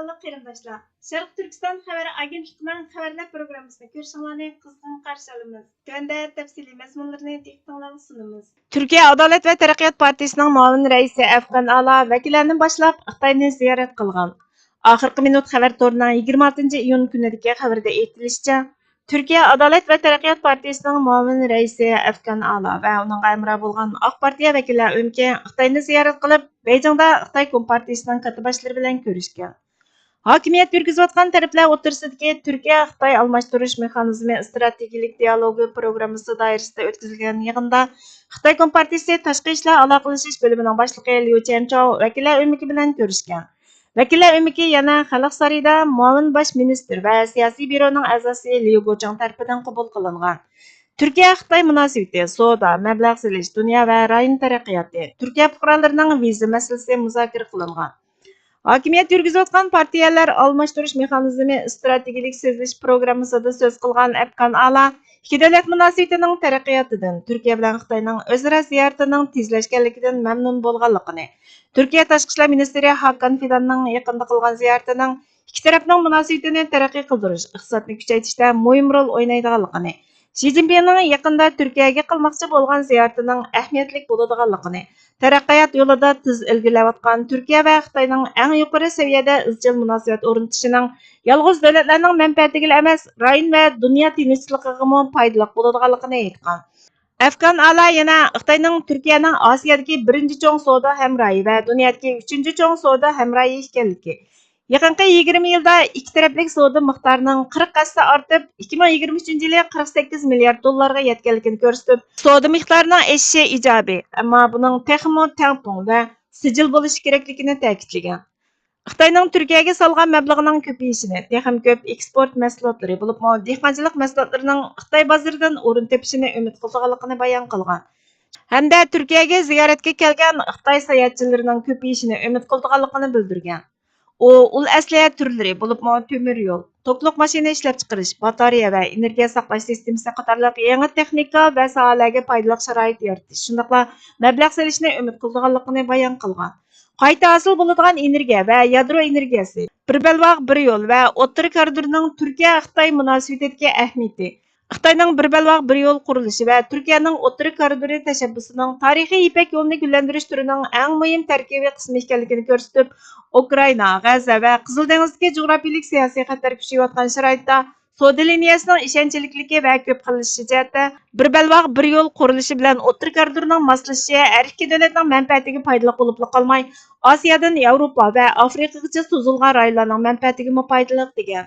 Sakallı qarindoshlar, Sharq Turkiston xabar agentligining xabarlar programmasini ko'rishinglarni qizg'in qarshi olamiz. Tuanda tafsiliy mazmunlarni diqqatingizga sunamiz. Turkiya Adolat va taraqqiyot partiyasining muavin raisi Afgan Ala vakillarni boshlab Xitoyni ziyorat qilgan. Oxirgi minut xabar to'rining 26-iyun kunidagi xabarda aytilishicha, Türkiye Adalet ve Teraqqiyot Partiyasining muavin raisi Afgan Ala va uning amiri bo'lgan Oq partiya vakillari o'mki Xitoyni ziyorat qilib, Beijingda Xitoy Kompartiyasining katiboshlari bilan ko'rishgan. Hokimiyat yurgizayotgan taraflar o'rtasidagi Turkiya-Xitoy almashtirish mexanizmi strategik dialogi programmasi doirasida o'tkazilgan yig'inda Xitoy Kompartiyasi tashqi ishlar aloqalashish bo'limining boshlig'i Liu Qianchao vakillar o'miki bilan ko'rishgan. Vakillar o'miki yana Xalq sarayida muavin bosh ministr va siyosiy byuroning a'zosi Liu Guochang tarafidan qabul qilingan. Turkiya-Xitoy munosabati, savdo, mablag' silish, dunyo va rayon taraqqiyoti, Turkiya fuqarolarining viza masalasi muzokara qilingan. Hokimiyat yurgizayotgan partiyalar almashtirish mexanizmi strategik so'zlash programmasida so'z qilgan Afgan Ala ikki davlat munosabatining taraqqiyotidan, Turkiya bilan Xitoyning o'zaro ziyoratining tezlashganligidan mamnun bo'lganligini, Turkiya tashqi ishlar ministri Hakan Fidanning yaqinda qilgan ziyaratining ikki tarafning munosabatini taraqqiy qildirish, iqtisodni kuchaytirishda muhim rol o'ynaydiganligini, Xi Jinpingning yaqinda Turkiyaga qilmoqchi bo'lgan ziyaratining ahamiyatli bo'ladiganligini, taraqqiyot yo'lida tez ilgarilayotgan Turkiya va Xitoyning eng yuqori saviyada izchil munosabat o'rnatishining yolg'iz davlatlarning manfaatiga emas, rayon va dunyo tinchligiga foydali bo'ladiganligini aytgan. Afgan Ala yana Xitoyning Turkiyaning Osiyodagi birinchi cho'ng savdo hamrohi va dunyodagi uchinchi cho'ng savdo hamrohi ekanligi, yaqinqi 20 yilda ikki taraflik savdo miqdorining 40% ortib, 2023 yili 48 milliard dollarga yetganligini ko'rsatib, savdo miqdorining oshishi ijobiy, ammo buning texmo tampon va sijil bo'lishi kerakligini ta'kidlagan. Xitoyning Turkiyaga solgan mablag'ining ko'payishini, texnik ko'p eksport mahsulotlari bo'lib, dehqonchilik mahsulotlarining Xitoy bozoridan o'rin topishini umid qilganligini bayon qilgan. Hamda Turkiyaga ziyoratga kelgan Xitoy sayohatchilarining ko'payishini umid qilganligini bildirgan. Ul asliya turlari bo'lib, temir yo'l, to'qliq mashina ishlab chiqarish, batareya va energiya saqlash sistemasi qatorliq yangi texnika va sohalarga foydali sharoit yaratish, shundaqla mablag' solishni umid qilganligini bayon qilgan. Qayta hosil bo'ladigan energiya va yadro energiyasi, bir balvoq bir yo'l va o'rta koridorning Turkiya-Xitoy munosabatidagi ahamiyati, Xitoyning bir balvoq bir yo'l qurilishi va Turkiyaning o'rta koridori tashabbusining tarixiy ipak yo'lini gullantirish turining eng muhim tarkibiy qismi ekanligini ko'rsatib, Ukraina, G'azza va Qizil dengizdagi jug'rafiyalik siyosiy xatar kuchayotgan sharoitda savdo liniyasining ishonchlikligi va ko'p qilinishi jihatda bir balvoq bir yo'l qurilishi bilan o'rta koridorning moslashishi har ikki davlatning manfaatiga foydali bo'lib qolmay, Osiyodan Yevropa va Afrikagacha so'zilgan rayonlarning manfaatiga foydali degan.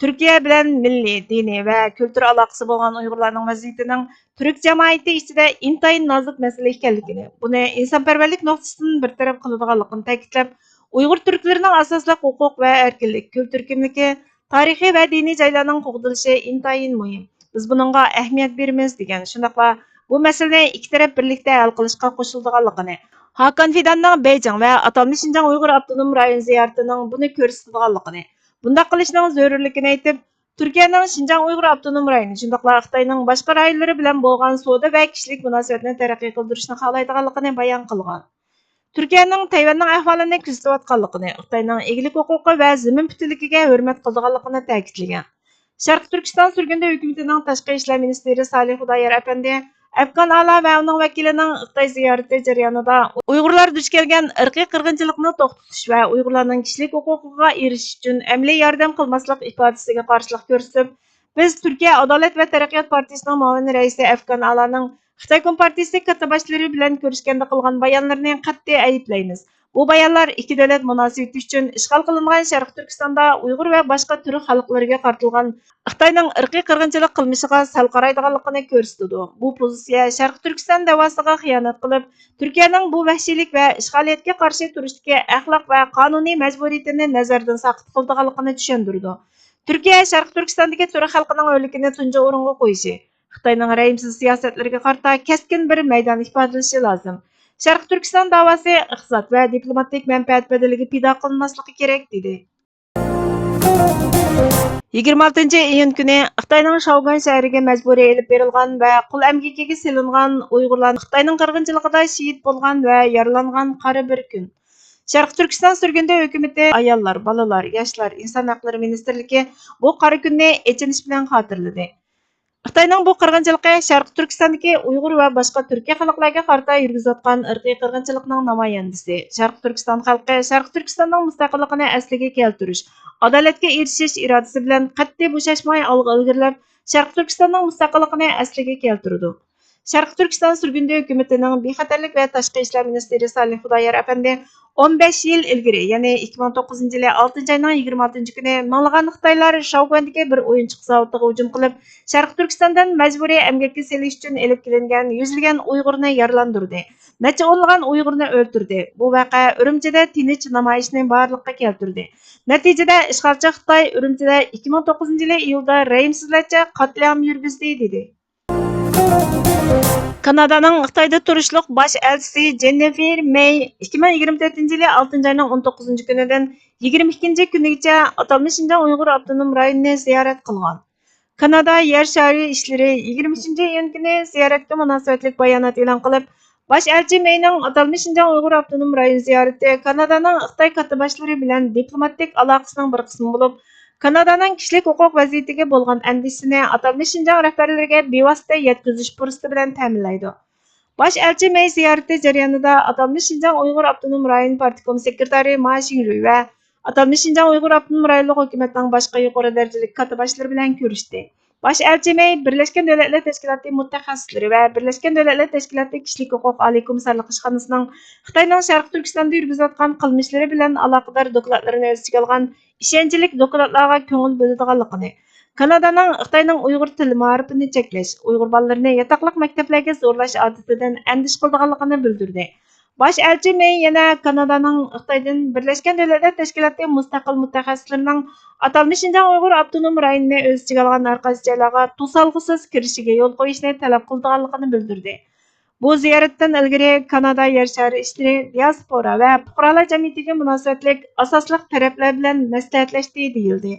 Turkiya bilan milliy, diniy va kultur aloqasi bo'lgan Uyg'urlarning vaziyatining turk jamoati ichida intayin nozik masala ekanligini, buni insonparvarlik nuqtasidan bartaraf qiladiganligini ta'kidlab, Uyg'ur turklarining asosli huquq va erkinlik, kultur kimligi, tarixiy va diniy joylarning qo'g'dilishi intayin muhim. Biz buningga ahamiyat beramiz degan. Shundaqla bu masalani ikki taraf birlikda hal qilishga qo'shiladiganligini, Hakan Fidanning Beijing va atalmish Xinjiang Uyg'ur avtonom rayon ziyoratining buni ko'rsatadiganligini, bunday qilishning zarurligini aytib, Turkiyaning Xinjiang Uyg'ur avtonom rayoni shundaqla Xitoyning boshqa rayonlari bilan bo'lgan savdo va kishilik munosabatni taraqqiy qildirishni xohlaydiganligini bayon qilgan. Turkiyaning Tayvanning ahvolini kuzatayotganligini, Xitoyning egilik huquqi va zamin butunligiga hurmat qiladiganligini ta'kidlagan. Sharq Turkiston surgunda hukumatining tashqi ishlar ministri Salih Xudoyor apandi Afgan Ala va uning vakilining Xitoy ziyorati jarayonida Uyg'urlar duch kelgan irqiy qirg'inchilikni to'xtatish va Uyg'urlarning kishilik huquqiga erishish uchun amaliy yordam qilmaslik ifodasiga qarshilik ko'rsatib, biz Turkiya Adolat va Taraqqiyot partiyasining muavin raisi Afgan Alaning Xitoy Kompartiyasi katiboshlari bilan ko'rishganda qilgan bayonlarini qat'iy ayiblaymiz. Bu bayonlar ikki davlat munosabati uchun ishg'ol qilingan Sharq Turkistonda Uyg'ur va boshqa turk xalqlariga qartilgan Xitoyning irqiy qirg'inchilik qilmishiga sal qaraydiganligini ko'rsatadi. Bu pozitsiya Sharq Turkiston davosiga xiyonat qilib, Turkiyaning bu vahshiylik va ishg'oliyatga qarshi turishdagi axloq va qonuniy majburiyatini nazardan saqit qiladiganligini tushundirdi. Turkiya Sharq Turkistondagi turk xalqining o'likini tunji o'ringa qo'yishi, Xitoyning rayimsiz siyosatlariga qarata keskin bir maydon ifodalashi lozim. Sharq Turkiston davosi iqtisod va diplomatik manfaat bedeliga pido qilinmasligi kerak dedi. 26-iyun kuni Xitoyning Shanghai shahriga majburiy elib berilgan va qul amgikiga silingan Uyg'urlar Xitoyning qirg'inchiligida shahid bo'lgan va yaralangan qari bir kun. Sharq Turkiston surgunda hukumati ayollar, balalar, yoshlar, inson haqlari ministrligi bu qora kunni echinish bilan xotirladi. Xitoyning bu qirg'inchiligi Sharq Turkistondagi Uyg'ur va boshqa Turkiya xalqlariga qarata yurgizayotgan irqiy qirg'inchilikning namoyandasi. Sharq Turkiston xalqi Sharq Turkistonning mustaqilligini asliga keltirish, adolatga erishish irodasi bilan qat'iy bo'shashmay olg'a ilgirlab, Sharq Turkistonning mustaqilligini asliga keltirdi. Sharq Turkiston surgundi hukumatining bexatarlik va tashqi ishlar ministri Salih Xudoyor apandi 15 yil ilgari, ya'ni 2009 yili 6 ayning 26 kuni minglagan Xitoylar Shaoguandagi bir o'yinchiq zavodiga hujum qilib, Sharq Turkistondan majburiy emgakka selish uchun elib kelingan yuzlagan Uyg'urni yaralandırdı. Necha o'nlagan Uyg'urni o'ldirdi. Bu voqea Urumchida tinch namoyishni borliqqa keltirdi. Natijada ishg'olchi Xitoy Urumchida 2009 yili iyulda rayimsizlarcha qatliam yurgizdi dedi. Kanadaning Xitoyda turishliq bosh elchisi Jennifer May 2024-yili 6 ayning 19 kunidan 22 kunigacha atalmish Şinjan Uyg'ur avtonom rayonini ziyorat qilgan. Kanada yer shari ishlari 23-iyun kuni ziyoratga munosabatlik bayonot e'lon qilib, bosh elchi Mayning atalmish Şinjan Uyg'ur avtonom rayon ziyorati Kanadaning Xitoy katibaşlari bilan diplomatik aloqasining bir qismi bo'lib, Kanadaning kishilik huquq vaziyatiga bo'lgan andishini atalmish Şinjan rahbarlariga bevosita yetkazish fursati bilan ta'minlaydi. Bosh elchi May ziyorati jarayonida atalmish Şinjan Uyg'ur avtonom rayon partkom sekretari Ma Xingrui va atalmish Şinjan Uyg'ur avtonom rayonlik hukumatning boshqa yuqori darajalik katibaşlari bilan ko'rishdi. Bosh elchi May Birlashgan Davlatlar Tashkiloti mutaxassislari va Birlashgan Davlatlar Tashkiloti kishilik huquq oliy komissarligi ishxonasining Xitoyning Sharq Turkistonda yurgizayotgan qilmishlari bilan aloqador dokladlarini o'z ichiga olgan ishonchli dokladlarga ko'ngil bo'ladiganligini, Kanadaning Xitoyning Uyg'ur tili ma'rifini cheklash, Uyg'ur bolalarini yatoqliq maktablarga zo'rlash odatidan andish qilganligini bildirdi. Bosh elchi May yana Kanadaning Xitoydan Birlashgan Davlatlar Tashkiloti mustaqil mutaxassislarining atalmish Şinjan Uyg'ur avtonom rayonini o'z ichiga olgan harqaysi joylarga to'solg'isiz kirishiga yo'l qo'yishni talab qilganligini bildirdi. Bu ziyoratdan ilgari Kanada yer shari ishlari, diaspora va fuqarolar jamiyatiga munosabatlik asosli taraflar bilan maslahatlashdi deyildi.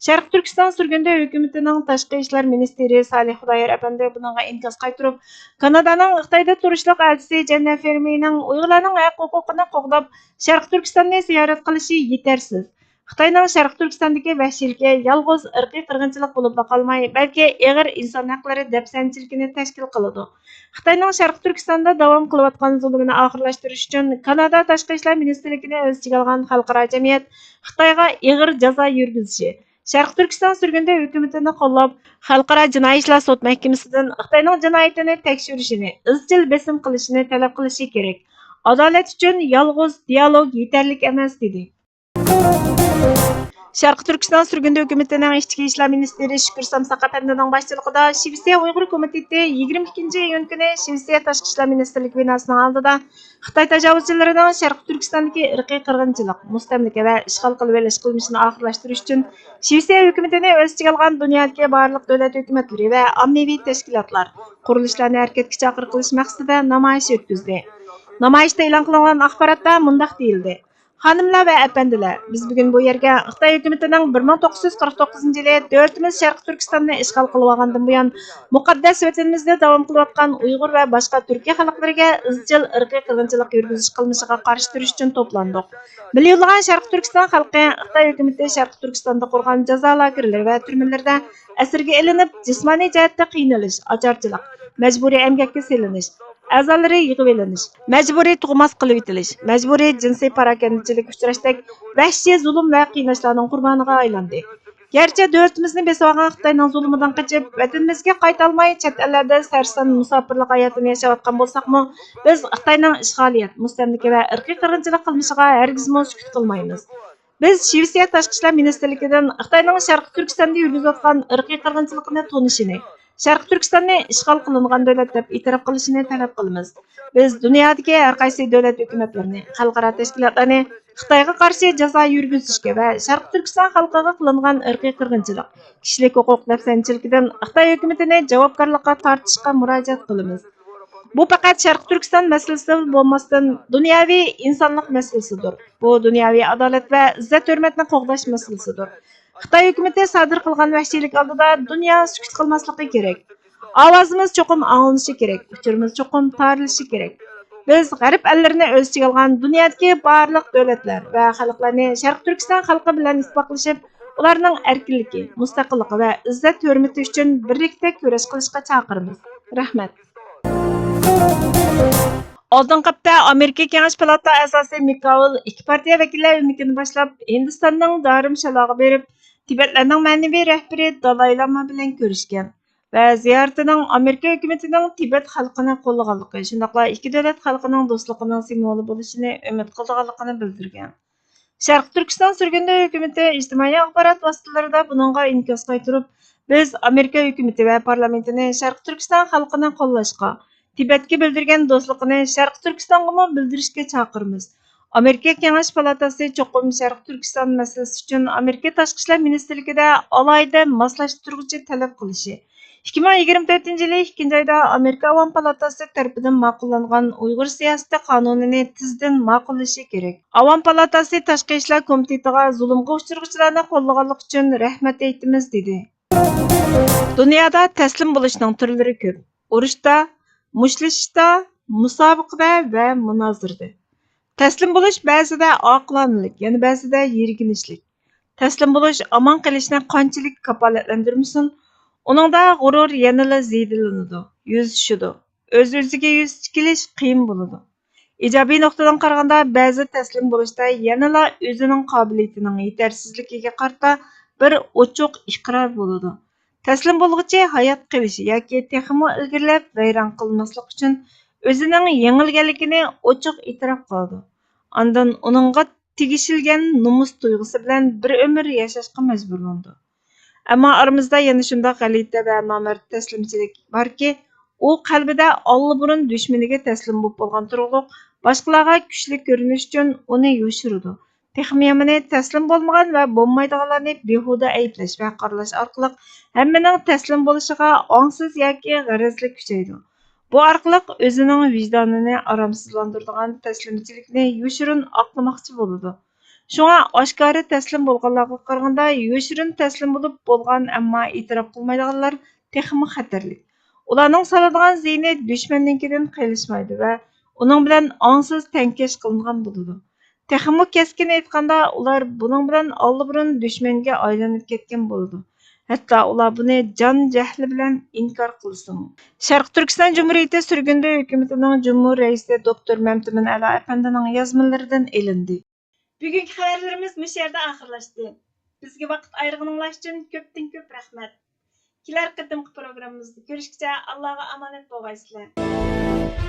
Sharq Turkiston surgundi hukumatining tashqi ishlar ministri Salih Xudoyor apandi buningga inkos qaytirib, Kanadaning Xitoyda turishliq elchisi Jennifer Mayning Uyg'urlarning haq-huquqini qo'g'dab, Sharq Turkistonni ziyorat qilishi yetarsiz. Xitoyning Sharq Turkistondagi vahshiylikka yolg'iz irqiy qirg'inchilik bo'lib qolmay, balki og'ir inson haqlari dafsanchiligini tashkil qiladi. Xitoyning Sharq Turkistonda davom qilayotgan zulmini oxirlashtirish uchun Kanada tashqi ishlar ministrligini o'z ichiga olgan xalqaro jamiyat Xitoyga og'ir jazo yurgizishi, Sharq Turkiston surgundi hukumatini qo'llab, Xalqaro jinoiy ishlar sud mahkamasidan Xitoyning jinoyatini tekshirishini, izchil besim qilishini talab qilishi kerak. Adolat uchun yolg'iz dialog yetarli emas dedi. Sharq Turkiston surgundi hukumatining ichki ishlar ministri Shukur Samsaq apandining boshchiligida Shvetsiya Uyg'ur komiteti 22-iyun kuni Shvetsiya tashqi ishlar ministrligi binosining oldida Xitoy tajovuzchilarining Sharq Turkistondagi irqiy qirg'inchilik, mustamlika va ishg'ol qilib olish qilmishini oxirlashtirish uchun Shvetsiya hukumatini o'z ichiga olgan dunyodagi barliq davlat hukumatlari va ommaviy tashkilotlar, qurilishlarni harakatga chaqiriq qilish maqsadida namoyish o'tkazdi. Namoyishda e'lon qilingan axborotda mundaq deyildi: Xanımlar ve efendiler, biz bugün bu yerge Xitoy hukumatining 1949-yili davlatimiz Sharq Turkistonni ishg'ol qilib olgandan buyon muqaddas vatanimizda davom qilayotgan Uyg'ur va boshqa Turkiya xalqlariga izchil irqiy qirg'inchilik yurgizish qilmishiga qarshi turish uchun to'plandik. Millionlagan Sharq Turkiston xalqi Xitoy hukumati Sharq Turkistonda qurgan jazo lagerlari va turmalarda asirga ilinib, jismoniy jihatda qiynalish, ocharchilik, majburiy emgakka selinish, a'zolari yig'ib elinish, majburiy tug'mas qilib etilish, majburiy jinsiy parakandachilik uchrashdek vahshiy zulm va qiynashlarning qurboniga aylandi. Gerçi davlatimizni besib olgan Xitoyning zulmidan qochib, vatanimizga qaytolmay chet ellarda sarson musofirlik hayotini yashayotgan bo'lsakmi, biz Xitoyning ishg'oliyat, mustamlika va irqiy qirg'inchilik qilmishiga hargizmo sukut qilmaymiz. Biz Shvetsiya tashqi ishlar ministrligidan Xitoyning Sharq Turkistonda yurgizayotgan irqiy qirg'inchilikni tonishini, Sharq Turkistonni ishg'ol qilingan davlat deb e'tirof qilishini talab qilamiz. Biz dunyodagi har qaysi davlat hukumatlarini, xalqaro tashkilotlarni Xitoyga qarshi jazo yurgizishga va Sharq Turkiston xalqiga qilingan irqiy qirg'inchilik, kishilik huquq dafsanchiligidan Xitoy hukumatini javobgarlikka tortishga murojaat qilamiz. Bu faqat Sharq Turkiston masalasi bo'lmasdan dunyoviy insonlik masalasidir. Bu dunyoviy adolat va izzat hurmatni qo'g'dash masalasidir. Xitoy hukumati sodir qilgan vahshiylik oldida dunyo sukut qilmasligi kerak. Ovozimiz cho'qim anglanishi kerak, uchurimiz cho'qim torilishi kerak. Biz g'arb ellerini o'z ichiga olgan dunyodagi barliq davlatlar va xalqlarni Sharq Turkiston xalqi bilan ittifoqlashib, ularning erkinligi, mustaqilligi va izzat hurmati uchun birlikda kurash qilishga chaqiramiz. Rahmat. Oldingi hafta Amerika Kengash palata a'zosi Mikael ikki partiya vakillari umidini boshlab Hindistonning Dharamshalaga berib, Tibetlarning ma'naviy rahbari Dalay Lama bilan ko'rishgan va ziyaratining Amerika hukumatining Tibet xalqini qo'llaganligi, shundaqla ikki davlat xalqining do'stligining simvoli bo'lishini umid qilganligini bildirgan. Sharq Turkiston surgunda hukumati ijtimoiy axborot vositalarida buningga inkos qaytirib, biz Amerika hukumati va parlamentini Sharq Turkiston xalqini qo'llashga, Tibetga bildirgan do'stligini Sharq Turkistonga bildirishga chaqiramiz. Amerika Kengash palatasi cho'qim Sharq Turkiston masalasi uchun Amerika Tashqi ishlar ministrligida alohida moslashtiruvchi talab qilishi. 2024 yili 2 oyda Amerika Avam palatasi tarafidan ma'qullangan Uyg'ur siyosati qonunini tizdan ma'qullashi kerak. Avam palatasi Tashqi ishlar komitetiga zulmga uchraguvchilarni qo'llaganlik uchun rahmat aytamiz dedi. Dunyoda taslim bo'lishning turlari ko'p. Urushda, mushlashishda, musobaqada va munozirada. Taslim bo'lish ba'zida oqilonlik, yana ba'zida yirginishlik. Taslim bo'lish omon qilishni qanchalik kafolatlantirmasin, uningda g'urur yanada ziydilanadi, yuzishidi. O'z-o'ziga yuz tikilish qiyin bo'ladi. Ijobiy nuqtadan qaraganda ba'zi taslim bo'lishda yanada o'zining qobiliyatining yetersizligiga qarata bir ochiq iqror bo'ladi. Taslim bo'lg'ichi hayot qilishi yoki texmo ilgirlab vayron qilmaslik uchun o'zining yengilganligini ochiq e'tirof qiladi. Ondan uningga tegishilgan nomus tuyg'usi bilan bir umr yashashga majburlandi. Ammo aramizda yana shunday g'alati va nomard taslimchilik borki, u qalbida allburun dushmaniga taslim bo'lib bo'lgan turg'uq, boshqalarga kuchli ko'rinish uchun uni yoshirdi. Texmiyamini taslim bo'lmagan va bo'lmaydiganlarni behuda ayblash va qaralash orqali hammaning taslim bo'lishiga ongsiz yoki g'arazli kuchaydi. Bu orqali o'zining vijdonini aromsizlantiradigan taslimchilikni yoshirin oqlamoqchi bo'ladi. Шуңа oshkora taslim bo'lganlarga qaraganda yoshirin taslim bo'lib bo'lgan ammo e'tirof qilmaydiganlar texmi xatarli. Ularning soladigan ziyni dushmannikidan qilishmaydi va uning bilan ongsiz tankash qilingan bo'ladi. Texmi keskin aytganda ular buning bilan allburun dushmanga aylanib ketgan bo'ladi. Hatto ular buni jon jahli bilan inkor qilsin. Sharq Turkiston Jumhuriyati surgunda hukumatining Jumhur raisi doktor Mamtimin Ala afandining yozmalaridan elindi. Bugungi xabarlarimiz bu yerda oxirlashdi. Bizga vaqt ayirganingiz uchun ko'pdan-ko'p rahmat. Kelar qatimqi programmamizda ko'rishguncha Allohga omonat bo'lgaysizlar.